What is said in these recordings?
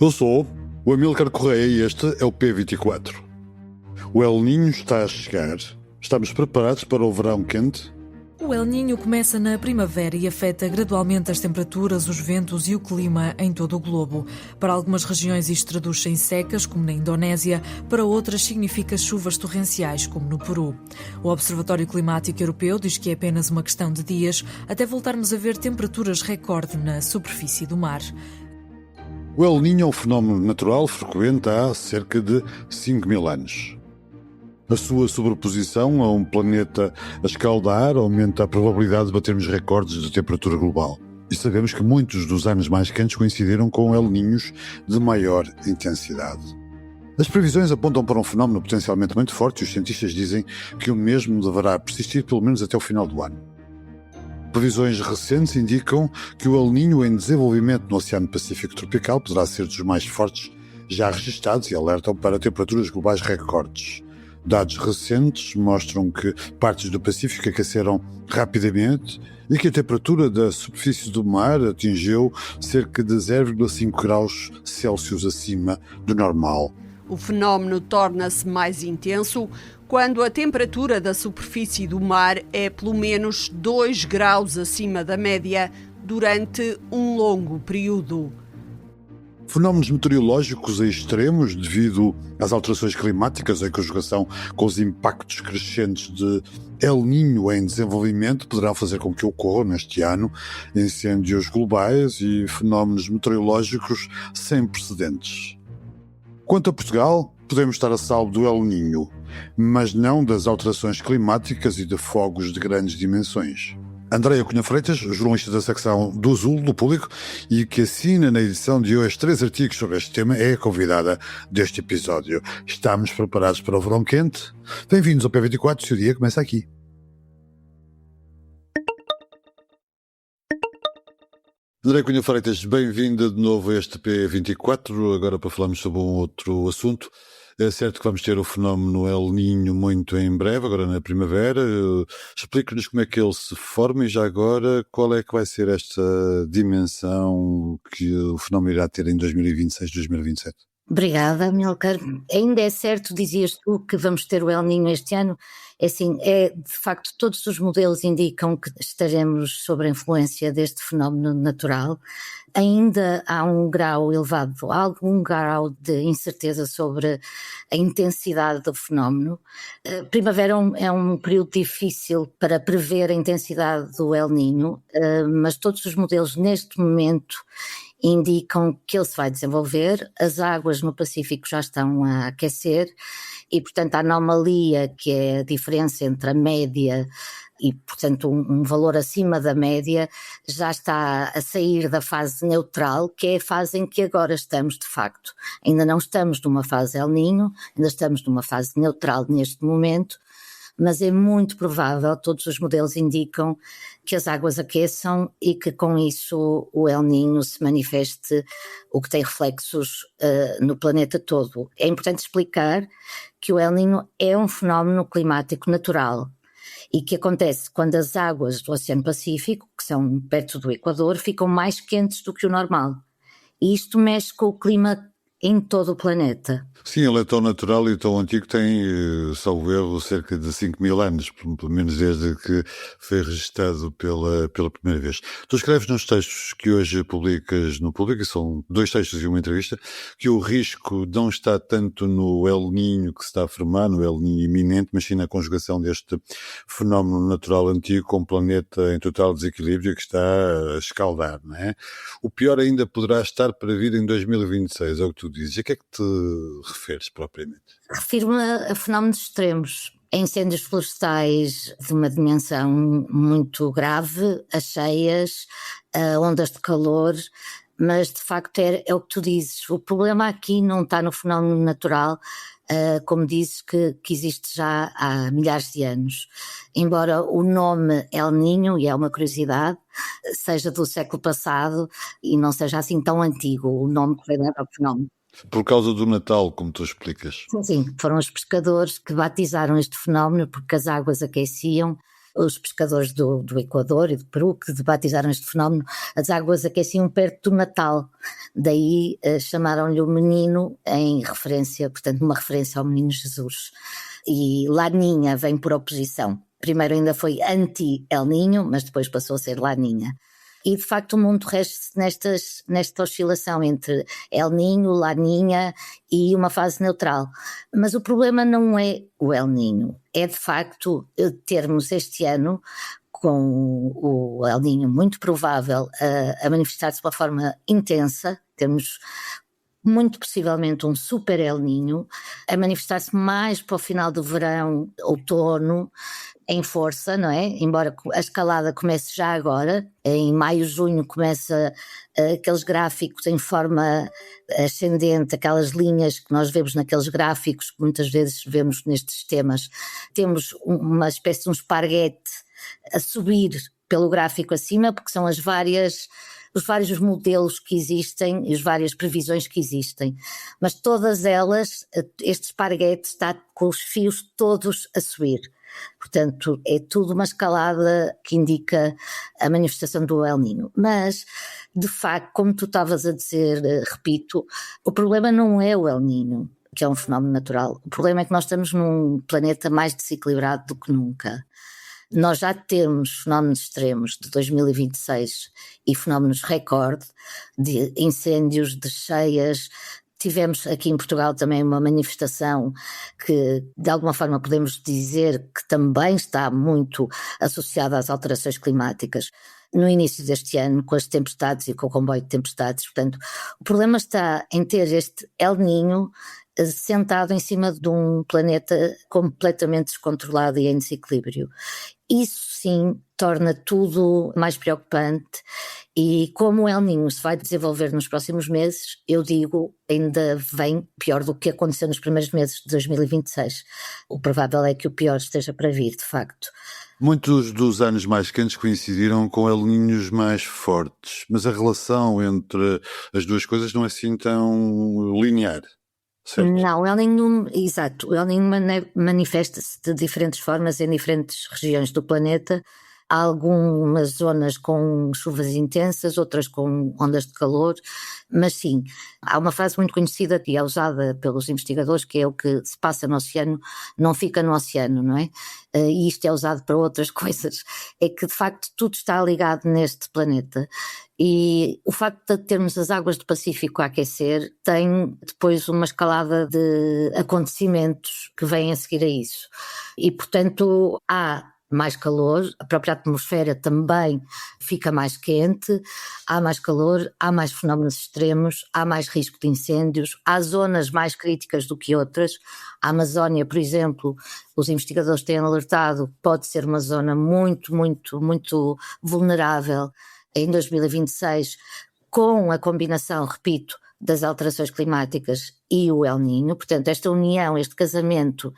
Eu sou o Amílcar Correia e este é o P24. O El Niño está a chegar. Estamos preparados para o verão quente? O El Niño começa na primavera e afeta gradualmente as temperaturas, os ventos e o clima em todo o globo. Para algumas regiões isto traduz-se em secas, como na Indonésia, para outras significa chuvas torrenciais, como no Peru. O Observatório Climático Europeu diz que é apenas uma questão de dias até voltarmos a ver temperaturas recorde na superfície do mar. O El Niño é um fenómeno natural frequente há cerca de 5.000 anos. A sua sobreposição a um planeta a escaldar aumenta a probabilidade de batermos recordes de temperatura global. E sabemos que muitos dos anos mais quentes coincidiram com El Niños de maior intensidade. As previsões apontam para um fenómeno potencialmente muito forte e os cientistas dizem que o mesmo deverá persistir pelo menos até o final do ano. Previsões recentes indicam que o El Niño em desenvolvimento no Oceano Pacífico tropical poderá ser dos mais fortes já registados e alertam para temperaturas globais recordes. Dados recentes mostram que partes do Pacífico aqueceram rapidamente e que a temperatura da superfície do mar atingiu cerca de 0,5 graus Celsius acima do normal. O fenómeno torna-se mais intenso quando a temperatura da superfície do mar é pelo menos 2 graus acima da média durante um longo período. Fenómenos meteorológicos extremos devido às alterações climáticas em conjugação com os impactos crescentes de El Niño em desenvolvimento poderão fazer com que ocorram neste ano incêndios globais e fenómenos meteorológicos sem precedentes. Quanto a Portugal, podemos estar a salvo do El Niño, mas não das alterações climáticas e de fogos de grandes dimensões. Andreia Cunha Freitas, jornalista da secção do Azul, do Público, e que assina na edição de hoje 3 artigos sobre este tema, é a convidada deste episódio. Estamos preparados para o verão quente? Bem-vindos ao P24, o seu dia começa aqui. Andreia Cunha Freitas, bem-vinda de novo a este P24, agora para falarmos sobre um outro assunto. É certo que vamos ter o fenómeno El Niño muito em breve, agora na primavera. Explique-nos como é que ele se forma e já agora qual é que vai ser esta dimensão que o fenómeno irá ter em 2026, 2027. Obrigada, Amílcar. Ainda é certo, dizias tu, que vamos ter o El Niño este ano. De facto, todos os modelos indicam que estaremos sob a influência deste fenómeno natural. Ainda há um grau elevado, algum grau de incerteza sobre a intensidade do fenómeno. A primavera é um período difícil para prever a intensidade do El Niño, mas todos os modelos neste momento indicam que ele se vai desenvolver. As águas no Pacífico já estão a aquecer e, portanto, a anomalia, que é a diferença entre a média e, portanto, um valor acima da média, já está a sair da fase neutral, que é a fase em que agora estamos, de facto. Ainda não estamos numa fase El Niño, ainda estamos numa fase neutral neste momento, mas é muito provável, todos os modelos indicam, que as águas aqueçam e que com isso o El Niño se manifeste, o que tem reflexos no planeta todo. É importante explicar que o El Niño é um fenómeno climático natural e que acontece quando as águas do Oceano Pacífico, que são perto do Equador, ficam mais quentes do que o normal. E isto mexe com o clima em todo o planeta. Sim, ele é tão natural e tão antigo, tem, salvo erro, cerca de 5.000 anos, pelo menos desde que foi registado pela primeira vez. Tu escreves nos textos que hoje publicas no Público, são 2 textos e uma entrevista, que o risco não está tanto no El Niño que se está a formar, no El Niño iminente, mas sim na conjugação deste fenómeno natural antigo com o planeta em total desequilíbrio que está a escaldar, não é? O pior ainda poderá estar para vir em 2026, é o que tu dizes. A que é que te referes propriamente? Refiro-me a fenómenos extremos, a incêndios florestais de uma dimensão muito grave, a cheias, a ondas de calor, mas de facto é o que tu dizes. O problema aqui não está no fenómeno natural, como dizes, que existe já há milhares de anos. Embora o nome El Niño, e é uma curiosidade, seja do século passado e não seja assim tão antigo, o nome que veio para o fenómeno. Por causa do Natal, como tu explicas. Sim, foram os pescadores que batizaram este fenómeno porque as águas aqueciam os pescadores do Equador e do Peru que batizaram este fenómeno, as águas aqueciam perto do Natal, daí chamaram-lhe o menino em referência, portanto uma referência ao menino Jesus. E Laninha vem por oposição, primeiro ainda foi anti-El Niño, mas depois passou a ser Laninha. E de facto o mundo resta nesta oscilação entre El Niño, Laninha e uma fase neutral. Mas o problema não é o El Niño, é de facto termos este ano, com o El Niño muito provável a manifestar-se de uma forma intensa, temos muito possivelmente um super El Niño, a manifestar-se mais para o final do verão, outono, em força, não é? Embora a escalada comece já agora, em maio, junho começa aqueles gráficos em forma ascendente, aquelas linhas que nós vemos naqueles gráficos que muitas vezes vemos nestes temas. Temos uma espécie de um esparguete a subir pelo gráfico acima, porque são os vários modelos que existem e as várias previsões que existem. Mas todas elas, este esparguete está com os fios todos a subir. Portanto, é tudo uma escalada que indica a manifestação do El Niño. Mas, de facto, como tu estavas a dizer, repito, o problema não é o El Niño, que é um fenómeno natural. O problema é que nós estamos num planeta mais desequilibrado do que nunca. Nós já temos fenómenos extremos de 2026 e fenómenos recorde de incêndios, de cheias. Tivemos aqui em Portugal também uma manifestação que de alguma forma podemos dizer que também está muito associada às alterações climáticas no início deste ano, com as tempestades e com o comboio de tempestades. Portanto, o problema está em ter este El Niño sentado em cima de um planeta completamente descontrolado e em desequilíbrio. Isso sim torna tudo mais preocupante e como o El Niño se vai desenvolver nos próximos meses, eu digo, ainda vem pior do que aconteceu nos primeiros meses de 2026. O provável é que o pior esteja para vir, de facto. Muitos dos anos mais quentes coincidiram com El Niños mais fortes, mas a relação entre as duas coisas não é assim tão linear. Certo. Não, o El Niño, exato, o El Niño manifesta-se de diferentes formas em diferentes regiões do planeta. Há algumas zonas com chuvas intensas, outras com ondas de calor, mas sim, há uma frase muito conhecida que é usada pelos investigadores, que é o que se passa no oceano não fica no oceano, não é? E isto é usado para outras coisas, é que de facto tudo está ligado neste planeta. E o facto de termos as águas do Pacífico a aquecer tem depois uma escalada de acontecimentos que vêm a seguir a isso. E portanto há mais calor, a própria atmosfera também fica mais quente, há mais calor, há mais fenómenos extremos, há mais risco de incêndios, há zonas mais críticas do que outras. A Amazónia, por exemplo, os investigadores têm alertado, pode ser uma zona muito, muito, muito vulnerável em 2026, com a combinação, repito, das alterações climáticas e o El Niño. Portanto, esta união, este casamento,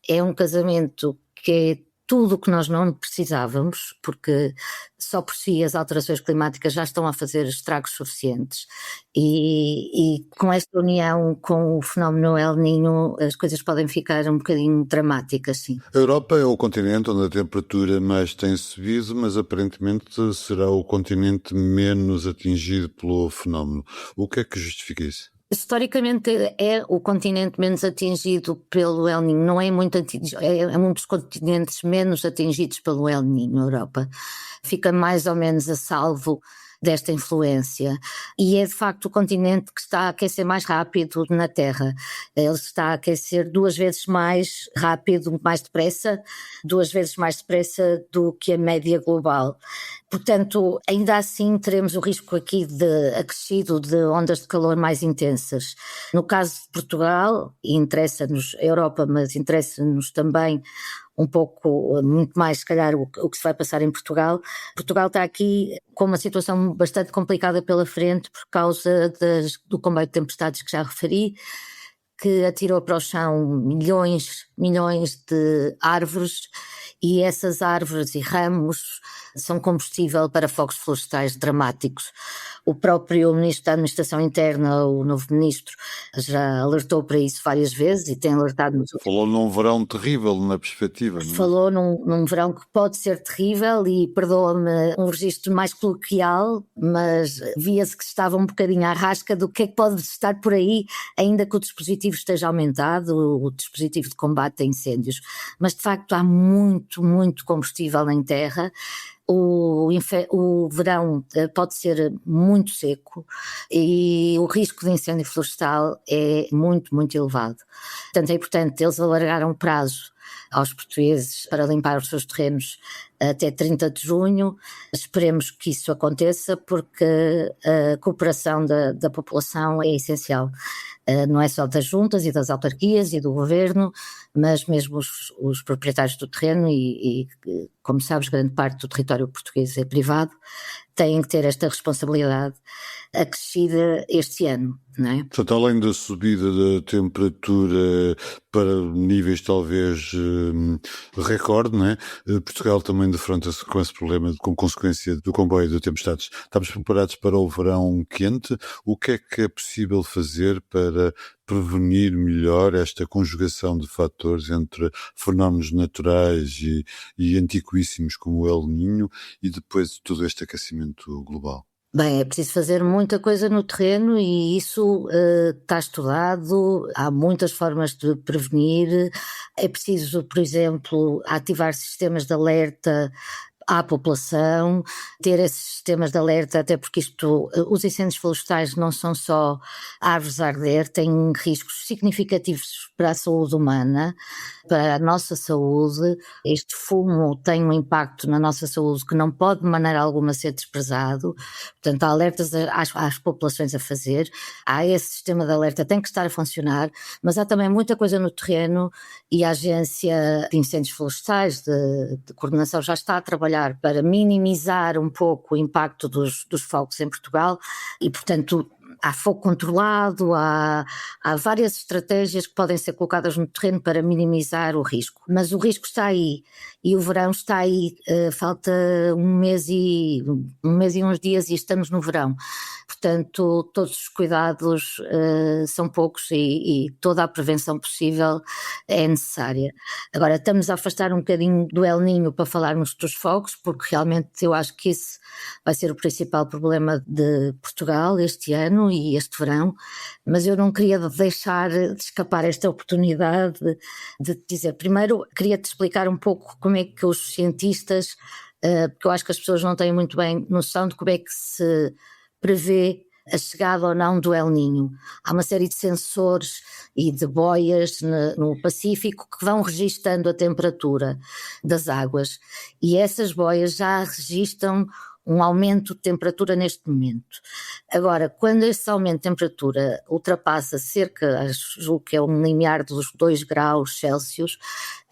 é um casamento que é tudo o que nós não precisávamos, porque só por si as alterações climáticas já estão a fazer estragos suficientes e com esta união com o fenómeno El Niño as coisas podem ficar um bocadinho dramáticas, sim. A Europa é o continente onde a temperatura mais tem subido, mas aparentemente será o continente menos atingido pelo fenómeno. O que é que justifica isso? Historicamente é o continente menos atingido pelo El Niño, não é muito é um dos continentes menos atingidos pelo El Niño, a Europa. Fica mais ou menos a salvo desta influência e é de facto o continente que está a aquecer mais rápido na Terra. Ele está a aquecer 2 vezes mais rápido, mais depressa, 2 vezes mais depressa do que a média global. Portanto, ainda assim teremos o risco aqui de acrescido de ondas de calor mais intensas. No caso de Portugal, e interessa-nos a Europa, mas interessa-nos também um pouco, muito mais se calhar o que se vai passar em Portugal. Portugal está aqui com uma situação bastante complicada pela frente por causa do comboio de tempestades que já referi, que atirou para o chão milhões de árvores e essas árvores e ramos são combustível para fogos florestais dramáticos. O próprio Ministro da Administração Interna, o novo Ministro, já alertou para isso várias vezes e tem alertado nos últimos. Falou num verão terrível na perspectiva, não é? Falou num verão que pode ser terrível e perdoa-me um registro mais coloquial, mas via-se que estava um bocadinho à rasca do que é que pode estar por aí, ainda que o dispositivo esteja aumentado, o dispositivo de combate a incêndios. Mas de facto há muito, muito combustível em terra. O verão pode ser muito seco e o risco de incêndio florestal é muito, muito elevado. Portanto, é importante, eles alargaram o prazo aos portugueses para limpar os seus terrenos até 30 de junho. Esperemos que isso aconteça, porque a cooperação da população é essencial. Não é só das juntas e das autarquias e do governo, mas mesmo os proprietários do terreno e, como sabes, grande parte do território português é privado, têm que ter esta responsabilidade acrescida este ano, não é? Portanto, além da subida da temperatura para níveis talvez recorde, não é? Portugal também defronta-se com esse problema com consequência do comboio de tempestades. Estamos preparados para o verão quente? O que é possível fazer para prevenir melhor esta conjugação de fatores entre fenómenos naturais e antiquíssimos como o El Niño e depois todo este aquecimento global? Bem, é preciso fazer muita coisa no terreno e isso está estudado, há muitas formas de prevenir. É preciso, por exemplo, ativar sistemas de alerta à população, ter esses sistemas de alerta, até porque os incêndios florestais não são só árvores a arder, têm riscos significativos para a saúde humana, para a nossa saúde. Este fumo tem um impacto na nossa saúde que não pode de maneira alguma ser desprezado, portanto há alertas às populações a fazer, há esse sistema de alerta, tem que estar a funcionar, mas há também muita coisa no terreno e a Agência de Incêndios Florestais de Coordenação já está a trabalhar para minimizar um pouco o impacto dos fogos em Portugal e, portanto, há fogo controlado, há várias estratégias que podem ser colocadas no terreno para minimizar o risco. Mas o risco está aí e o verão está aí, falta um mês e uns dias e estamos no verão. Portanto, todos os cuidados são poucos e toda a prevenção possível é necessária. Agora, estamos a afastar um bocadinho do El Niño para falarmos dos fogos, porque realmente eu acho que esse vai ser o principal problema de Portugal este ano e este verão, mas eu não queria deixar de escapar esta oportunidade de te dizer. Primeiro, queria-te explicar um pouco como é que os cientistas, porque eu acho que as pessoas não têm muito bem noção de como é que se prevê a chegada ou não do El Niño. Há uma série de sensores e de boias no Pacífico que vão registando a temperatura das águas e essas boias já registram um aumento de temperatura neste momento. Agora, quando esse aumento de temperatura ultrapassa cerca, julgo que é um limiar dos 2 graus Celsius,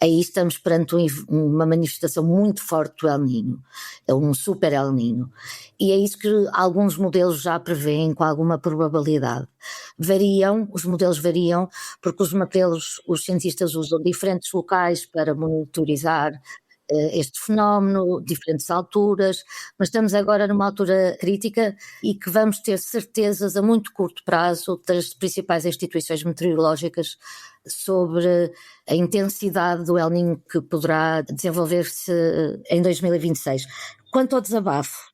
aí estamos perante uma manifestação muito forte do El Niño, é um super El Niño. E é isso que alguns modelos já prevêem com alguma probabilidade. Os modelos variam, porque os cientistas usam diferentes locais para monitorizar este fenómeno, diferentes alturas, mas estamos agora numa altura crítica e que vamos ter certezas a muito curto prazo das principais instituições meteorológicas sobre a intensidade do El Niño que poderá desenvolver-se em 2026. Quanto ao desabafo,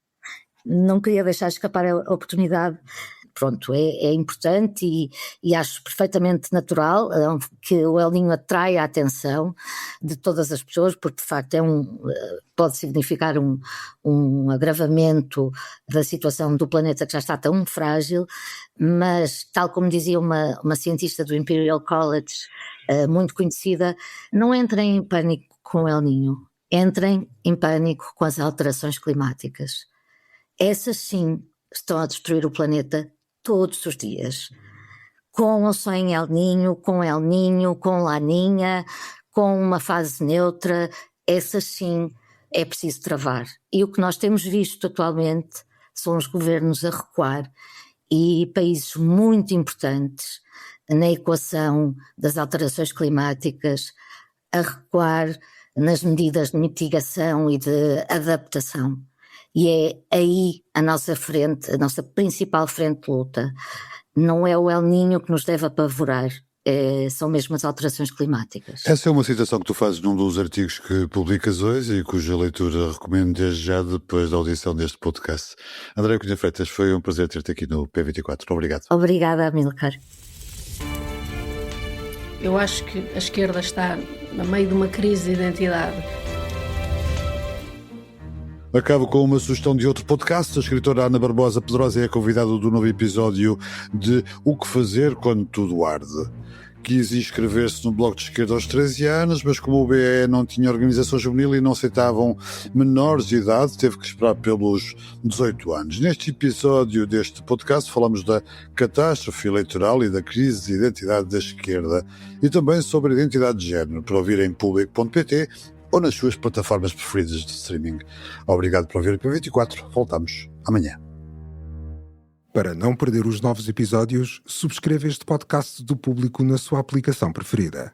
não queria deixar escapar a oportunidade. Pronto, é importante e acho perfeitamente natural que o El Niño atraia a atenção de todas as pessoas, porque de facto pode significar um agravamento da situação do planeta que já está tão frágil, mas tal como dizia uma cientista do Imperial College, muito conhecida, não entrem em pânico com o El Niño, entrem em pânico com as alterações climáticas. Essas sim estão a destruir o planeta todos os dias, com ou sem El Niño, com Laninha, com uma fase neutra, essas sim é preciso travar. E o que nós temos visto atualmente são os governos a recuar e países muito importantes na equação das alterações climáticas a recuar nas medidas de mitigação e de adaptação. E é aí a nossa principal frente de luta. Não é o El Niño que nos deve apavorar, são mesmo as alterações climáticas. Essa é uma citação que tu fazes num dos artigos que publicas hoje e cuja leitura recomendo desde já depois da audição deste podcast. André Cunha Freitas, foi um prazer ter-te aqui no P24. Obrigado. Obrigada, Amílcar. Eu acho que a esquerda está no meio de uma crise de identidade. Acabo com uma sugestão de outro podcast. A escritora Ana Barbosa Pedrosa é convidada do novo episódio de O que fazer quando tudo arde. Quis inscrever-se no Bloco de Esquerda aos 13 anos, mas como o BE não tinha organização juvenil e não aceitavam menores de idade, teve que esperar pelos 18 anos. Neste episódio deste podcast falamos da catástrofe eleitoral e da crise de identidade da esquerda e também sobre a identidade de género, para ouvir em público.pt ou nas suas plataformas preferidas de streaming. Obrigado por ouvir o P24. Voltamos amanhã. Para não perder os novos episódios, subscreva este podcast do Público na sua aplicação preferida.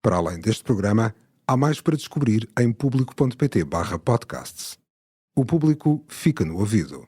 Para além deste programa, há mais para descobrir em público.pt/podcasts. O Público fica no ouvido.